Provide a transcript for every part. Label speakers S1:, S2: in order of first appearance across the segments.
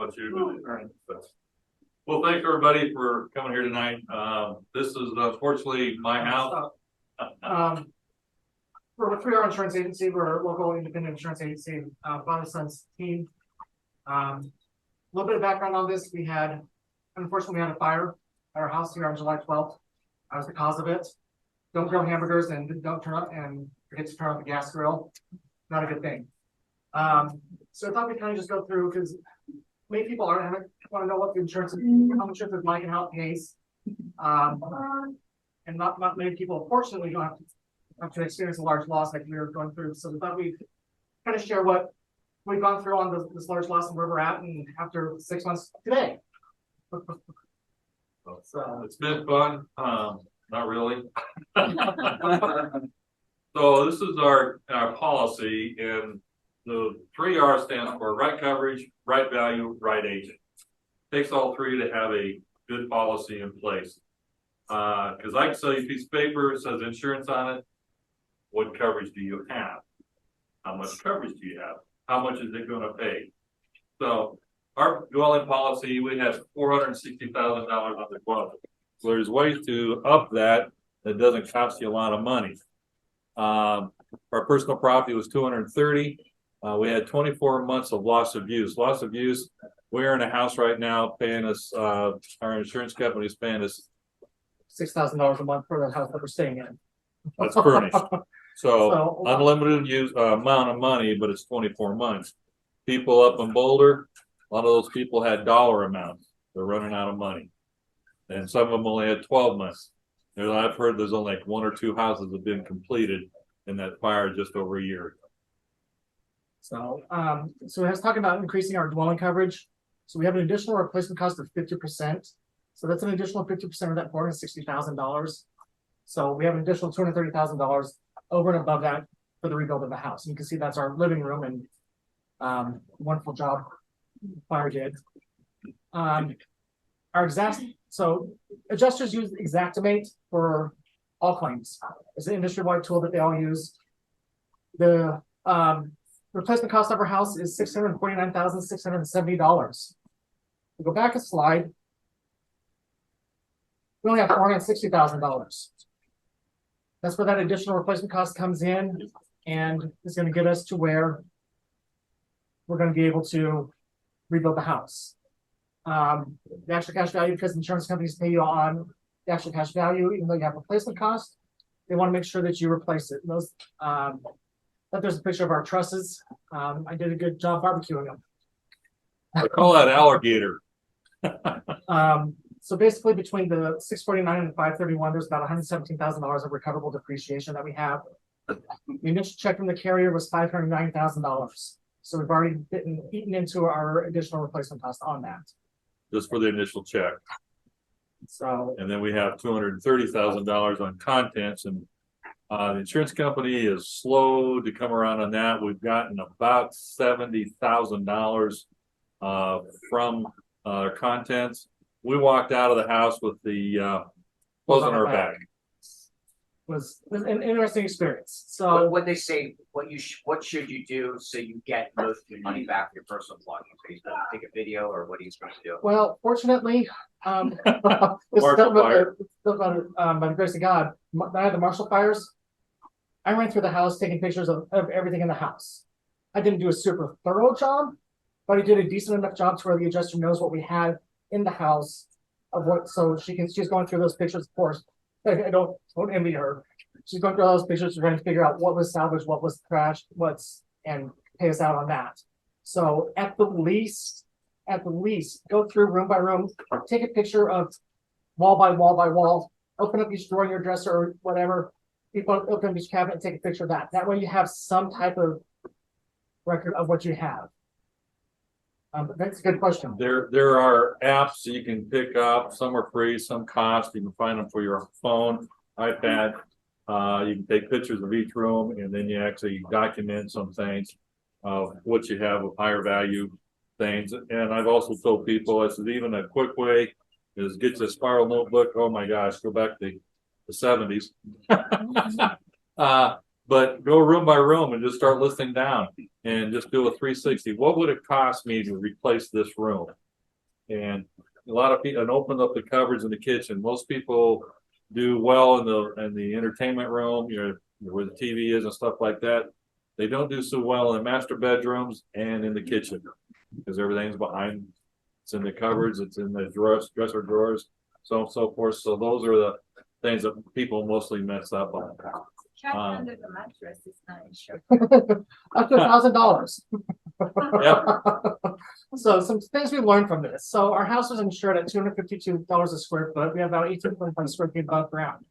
S1: what you do. Well, thanks everybody for coming here tonight. This is unfortunately my house.
S2: We're a 3R insurance agency. We're a local independent insurance agency, Father Son's team. A little bit of background on this. Unfortunately, we had a fire at our house here on July 12th. That was the cause of it. Don't grill hamburgers and don't forget to turn on the gas grill. Not a good thing. So I thought we'd kind of just go through, because many people want to know what the insurance is, how much insurance is like and how it pays. And not many people, unfortunately, don't have to experience a large loss like we were going through. So we thought we'd kind of share what we've gone through on this large loss and where we're at, and after 6 months today.
S1: So it's been fun. Not really. So this is our policy, and the 3R stands for right coverage, right value, right agent. Takes all three to have a good policy in place. Because I can sell you a piece of paper, it says insurance on it. What coverage do you have? How much coverage do you have? How much is it going to pay? So our dwelling policy, we have $460,000 on the dwelling. So there's ways to up that doesn't cost you a lot of money. Our personal property was 230. We had 24 months of loss of use. Loss of use, we're in a house right now paying us, our insurance company is paying us
S2: $6,000 a month for the house that we're staying in.
S1: That's furnished. So unlimited use amount of money, but it's 24 months. People up in Boulder, a lot of those people had dollar amounts. They're running out of money. And some of them only had 12 months. I've heard there's only like 1 or 2 houses that have been completed in that fire just over a year.
S2: So I was talking about increasing our dwelling coverage. So we have an additional replacement cost of 50%. So that's an additional 50% of that $460,000. So we have an additional $230,000 over and above that for the rebuild of the house. And you can see that's our living room, and wonderful job fire did. So adjusters use Xactimate for all claims. It's an industry-wide tool that they all use. The replacement cost of our house is $649,670. We go back a slide. We only have $460,000. That's where that additional replacement cost comes in, and it's going to get us to where we're going to be able to rebuild the house. The actual cash value, because insurance companies pay you on the actual cash value, even though you have replacement cost, they want to make sure that you replace it. There's a picture of our trusses. I did a good job barbecuing them.
S1: I call that alligator.
S2: So basically, between the 649 and the 531, there's about $117,000 of recoverable depreciation that we have. The initial check from the carrier was $509,000. So we've already eaten into our additional replacement cost on that.
S1: Just for the initial check.
S2: So,
S1: and then we have $230,000 on contents, and the insurance company is slow to come around on that. We've gotten about $70,000 from our contents. We walked out of the house with the clothes on our back.
S2: Was an interesting experience. So
S3: what they say, what should you do so you get most of your money back for your personal belongings? Are you supposed to take a video, or what are you supposed to do?
S2: Well, fortunately, by the grace of God, I had the Marshall fires. I ran through the house taking pictures of everything in the house. I didn't do a super thorough job, but I did a decent enough job to where the adjuster knows what we had in the house of what, so she's going through those pictures, of course. I don't envy her. She's going through all those pictures, trying to figure out what was salvaged, what was trashed, and pay us out on that. So at the least, go through room by room, take a picture of wall by wall by wall, open up each drawer in your dresser or whatever, open up each cabinet and take a picture of that. That way you have some type of record of what you have. That's a good question.
S1: There are apps you can pick up. Some are free, some cost. You can find them for your phone, iPad. You can take pictures of each room, and then you actually document some things of what you have of higher value things. And I've also told people, I said, even a quick way is get you a spiral notebook. Oh my gosh, go back to the 70s. But go room by room and just start listing down and just do a 360. What would it cost me to replace this room? And a lot of people, and open up the cupboards in the kitchen. Most people do well in the entertainment room, where the TV is and stuff like that. They don't do so well in the master bedrooms and in the kitchen because everything's behind. It's in the cupboards, it's in the dresser drawers, so on and so forth. So those are the things that people mostly mess up on.
S4: Check under the mattress is not insured.
S2: Up to $1,000.
S1: Yep.
S2: So some things we learned from this. So our house was insured at $252 a square foot. We have about 18.5 square feet above ground.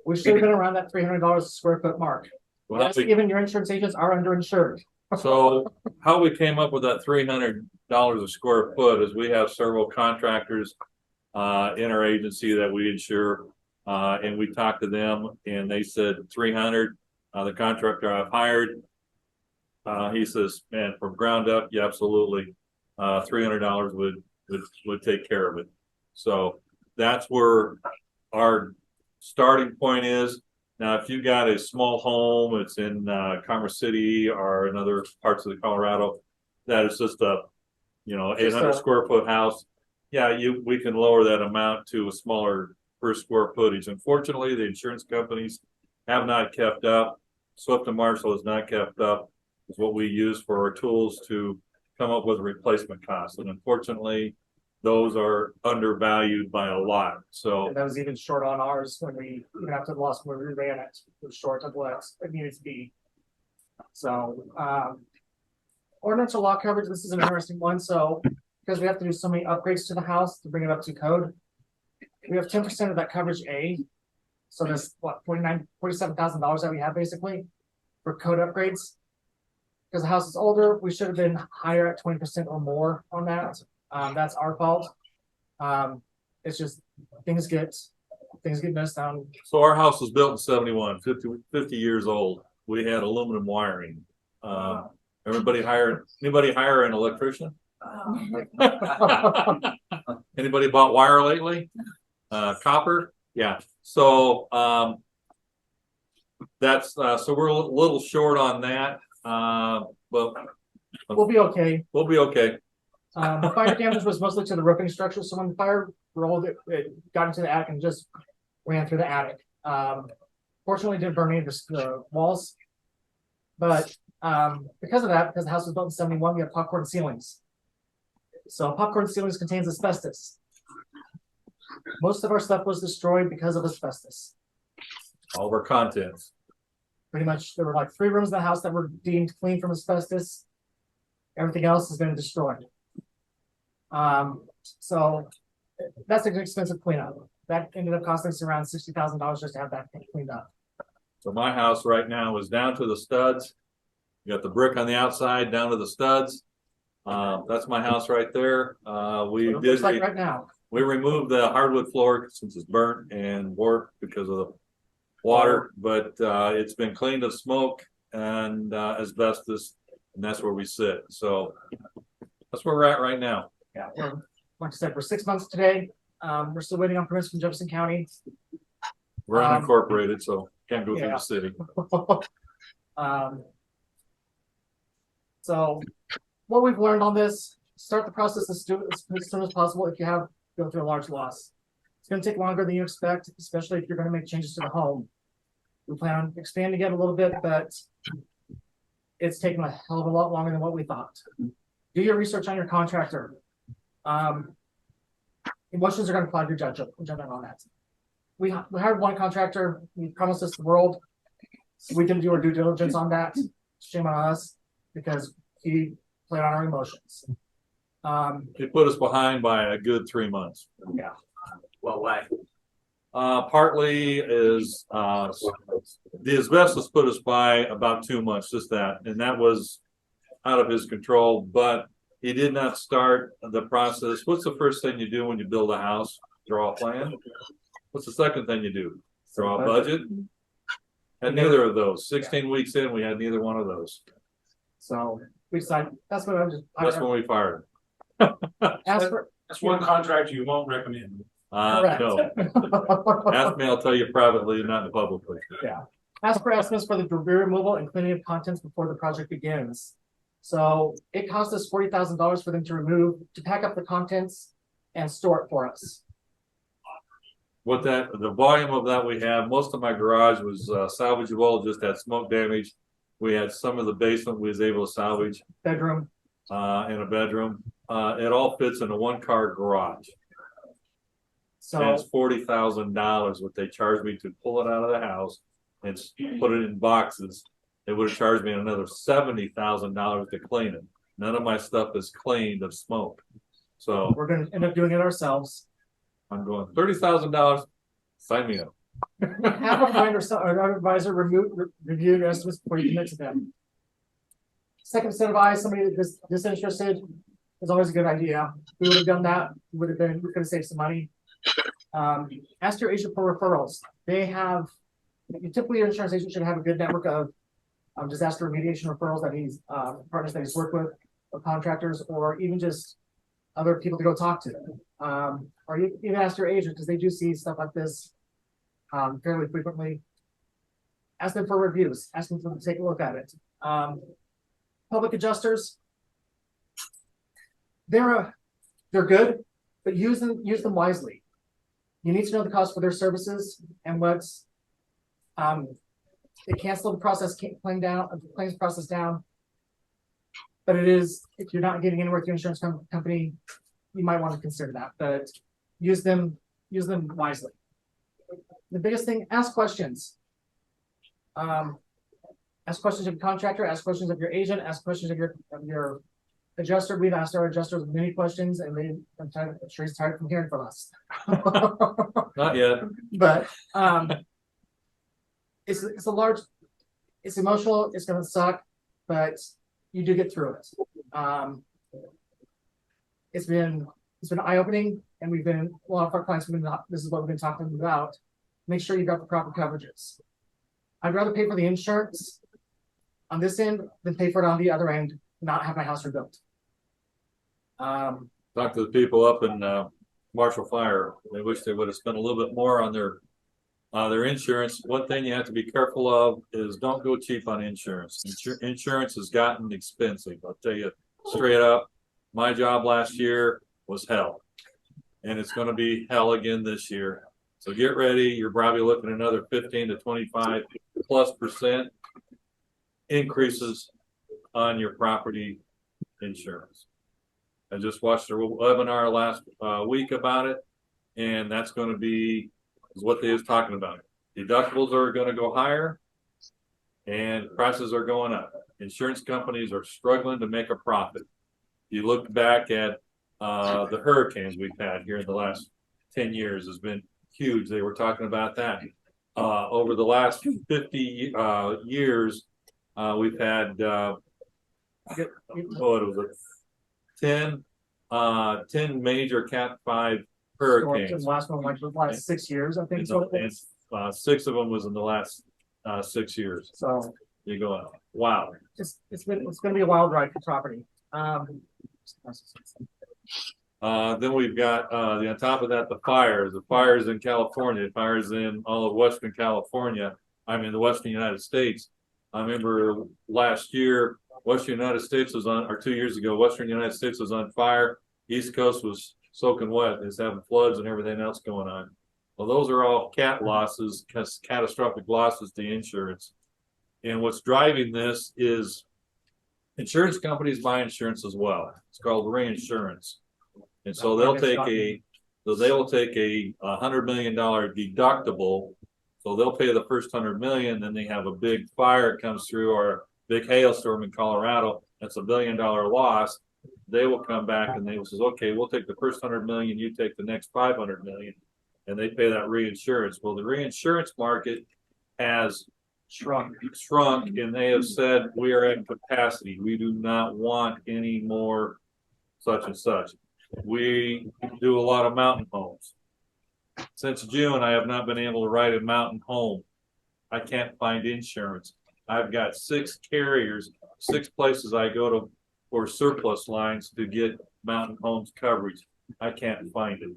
S2: We should have been around that $300 a square foot mark.
S1: Well,
S2: Yes, even your insurance agents are underinsured.
S1: so how we came up with that $300 a square foot is we have several contractors in our agency that we insure, and we talked to them and they said 300. The contractor I've hired, he says, man, from ground up, yeah, absolutely. $300 would take care of it. So that's where our starting point is. Now, if you got a small home, it's in Commerce City or in other parts of the Colorado, that is just a 800 square foot house. Yeah, we can lower that amount to a smaller per square footage. Unfortunately, the insurance companies have not kept up. Swift and Marshall has not kept up. Is what we use for our tools to come up with a replacement cost, and unfortunately, those are undervalued by a lot. So
S2: And that was even short on ours when we, even after the loss, when we ran it, it was short of what it needed to be. So, ordinance or law coverage, this is an interesting one. So, because we have to do so many upgrades to the house to bring it up to code, we have 10% of that coverage A. So there's what, $47,000 that we have basically for code upgrades. Because the house is older, we should have been higher at 20% or more on that. That's our fault. It's just things get messed down.
S1: So our house was built in 71, 50 years old. We had aluminum wiring. Anybody hire an electrician? Anybody bought wire lately? Copper? Yeah. So that's so we're a little short on that. But
S2: We'll be okay.
S1: we'll be okay.
S2: The fire damage was mostly to the roofing structure. So when the fire rolled, it got into the attic and just ran through the attic. Fortunately, didn't burn any of the walls. But because of that, because the house was built in 71, we have popcorn ceilings. So popcorn ceilings contains asbestos. Most of our stuff was destroyed because of asbestos.
S1: All of our contents.
S2: Pretty much, there were like 3 rooms in the house that were deemed clean from asbestos. Everything else has been destroyed. So that's an expensive cleanup. That ended up costing us around $60,000 just to have that cleaned up.
S1: So my house right now is down to the studs. You got the brick on the outside down to the studs. That's my house right there. We
S2: It
S1: did
S2: looks like right now.
S1: we removed the hardwood floor since it's burnt and warped because of the water, but it's been cleaned of smoke and asbestos, and that's where we sit. So that's where we're at right now.
S2: Yeah, like I said, we're 6 months today. We're still waiting on permits from Jefferson County.
S1: We're unincorporated, so can't go through
S2: yeah.
S1: the city.
S2: So what we've learned on this, start the process as soon as possible if you have go through a large loss. It's going to take longer than you expect, especially if you're going to make changes to the home. We plan on expanding it a little bit, but it's taken a hell of a lot longer than what we thought. Do your research on your contractor. Emotions are going to cloud your judgment on that. We hired one contractor. He promised us the world. We didn't do our due diligence on that. Shame on us because he played on our emotions.
S1: It put us behind by a good 3 months.
S2: Yeah.
S3: What way?
S1: Partly is the asbestos put us by about 2 months, just that, and that was out of his control. But he did not start the process. What's the first thing you do when you build a house? Draw a plan. What's the second thing you do? Draw a budget. Had neither of those. 16 weeks in, we had neither one of those.
S2: So we decided that's what
S1: That's when we fired.
S2: ask for.
S5: That's one contractor you won't recommend.
S2: Correct.
S1: No. Ask me, I'll tell you privately, not publicly.
S2: Ask for estimates for the debris removal and cleaning of contents before the project begins. So it cost us $40,000 for them to pack up the contents and store it for us.
S1: What the volume of that we have, most of my garage was salvageable, just had smoke damage. We had some of the basement we was able to salvage
S2: Bedroom,
S1: in a bedroom. It all fits in a 1-car garage. And
S2: so
S1: it's $40,000 what they charged me to pull it out of the house and put it in boxes. They would have charged me another $70,000 to clean it. None of my stuff is cleaned of smoke. So
S2: we're gonna end up doing it ourselves.
S1: I'm going $30,000. Sign me up.
S2: Have a friend or an advisor review your estimates before you commit to them. Second set of eyes, somebody that's disinterested is always a good idea. We would have done that. We could have saved some money. Ask your agent for referrals. Typically your insurance agent should have a good network of disaster remediation referrals that partners that he's worked with, or contractors, or even just other people to go talk to. Or you even ask your agent, because they do see stuff like this fairly frequently. Ask them for reviews. Ask them to take a look at it. Public adjusters, they're good, but use them wisely. You need to know the cost for their services and what's it can slow the claims process down. But it is, if you're not getting anywhere with your insurance company, you might want to consider that. But use them wisely. The biggest thing, ask questions. Ask questions of your contractor, ask questions of your agent, ask questions of your adjuster. We've asked our adjusters many questions, and I'm sure he's tired from hearing from us.
S1: Not yet.
S2: But it's emotional, it's gonna suck, but you do get through it. It's been eye-opening, and a lot of our clients this is what we've been talking about. Make sure you got the proper coverages. I'd rather pay for the insurance on this end than pay for it on the other end, not have my house rebuilt.
S1: Talk to the people up in Marshall Fire. They wish they would have spent a little bit more on their insurance. One thing you have to be careful of is don't go cheap on insurance. Insurance has gotten expensive. I'll tell you straight up, my job last year was hell, and it's going to be hell again this year. So get ready. You're probably looking at another 15 to 25+% increases on your property insurance. I just watched a webinar last week about it, and that's going to be what they was talking about. Deductibles are going to go higher, and prices are going up. Insurance companies are struggling to make a profit. You look back at the hurricanes we've had here in the last 10 years has been huge. They were talking about that. Over the last 50 years, we've had what was it? 10 major Cat 5 hurricanes.
S2: The last one, like the last 6 years, I think.
S1: And 6 of them was in the last 6 years.
S2: So
S1: you go, wow.
S2: it's going to be a wild ride for property.
S1: Then we've got on top of that the fires in California, fires in all of Western California. I mean the Western United States. I remember last year, Western United States was on, or 2 years ago, Western United States was on fire. East Coast was soaking wet. It's having floods and everything else going on. Well, those are all cat losses, catastrophic losses to insurance. And what's driving this is insurance companies buy insurance as well. It's called reinsurance. And so they'll take a $100 million deductible. So they'll pay the first 100 million, then they have a big fire that comes through or a big hailstorm in Colorado. That's $1 billion loss. They will come back and they will say, okay, we'll take the first 100 million, you take the next 500 million, and they pay that reinsurance. Well, the reinsurance market has shrunk, and they have said we are at capacity. We do not want any more such and such. We do a lot of mountain homes. Since June, I have not been able to write a mountain home. I can't find insurance. I've got 6 carriers, 6 places I go to for surplus lines to get mountain homes coverage. I can't find it.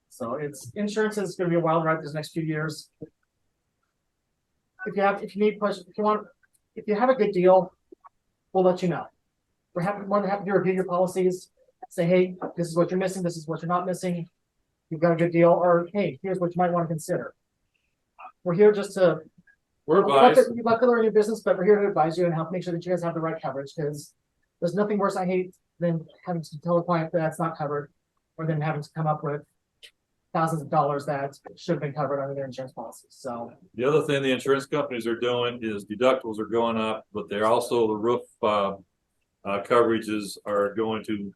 S2: So insurance is going to be a wild ride this next few years. if you need questions, if you have a good deal, we'll let you know. We're more than happy to review your policies, say, hey, this is what you're missing, this is what you're not missing. You've got a good deal, or hey, here's what you might want to consider. We're here just to
S1: We're advised.
S2: you'd like to learn your business, but we're here to advise you and help make sure that you guys have the right coverage, because there's nothing worse I hate than having to tell a client that that's not covered, or then having to come up with thousands of dollars that should have been covered under their insurance policies. So
S1: The other thing the insurance companies are doing is deductibles are going up, but they're also the roof, coverages are going to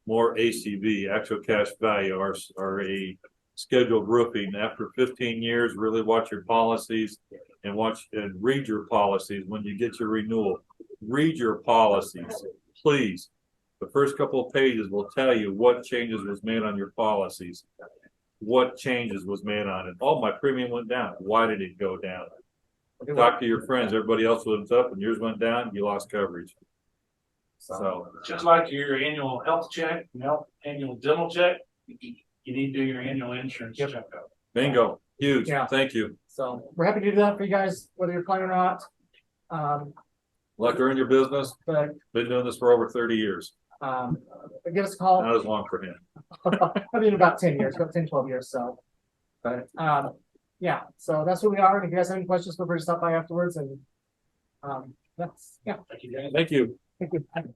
S1: more ACV, actual cash value, are a scheduled roofing. After 15 years, really watch your policies and read your policies when you get your renewal. Read your policies, please. The first couple of pages will tell you what changes was made on your policies. What changes was made on it. Oh, my premium went down. Why did it go down? Talk to your friends. Everybody else went up and yours went down. You lost coverage. So
S5: Just like your annual health check, annual dental check, you need to do your annual insurance checkup.
S1: bingo, huge.
S2: Yeah.
S1: Thank you.
S2: so we're happy to do that for you guys, whether you're planning or not.
S1: Luck in your business.
S2: But
S1: Been doing this for over 30 years.
S2: give us a call.
S1: Not as long for him.
S2: I mean, about 10 years, about 10, 12 years. So, but, yeah, so that's who we are. And if you guys have any questions, feel free to stop by afterwards. And, that's, yeah.
S5: Thank you, guys.
S1: Thank you.
S2: Thank you.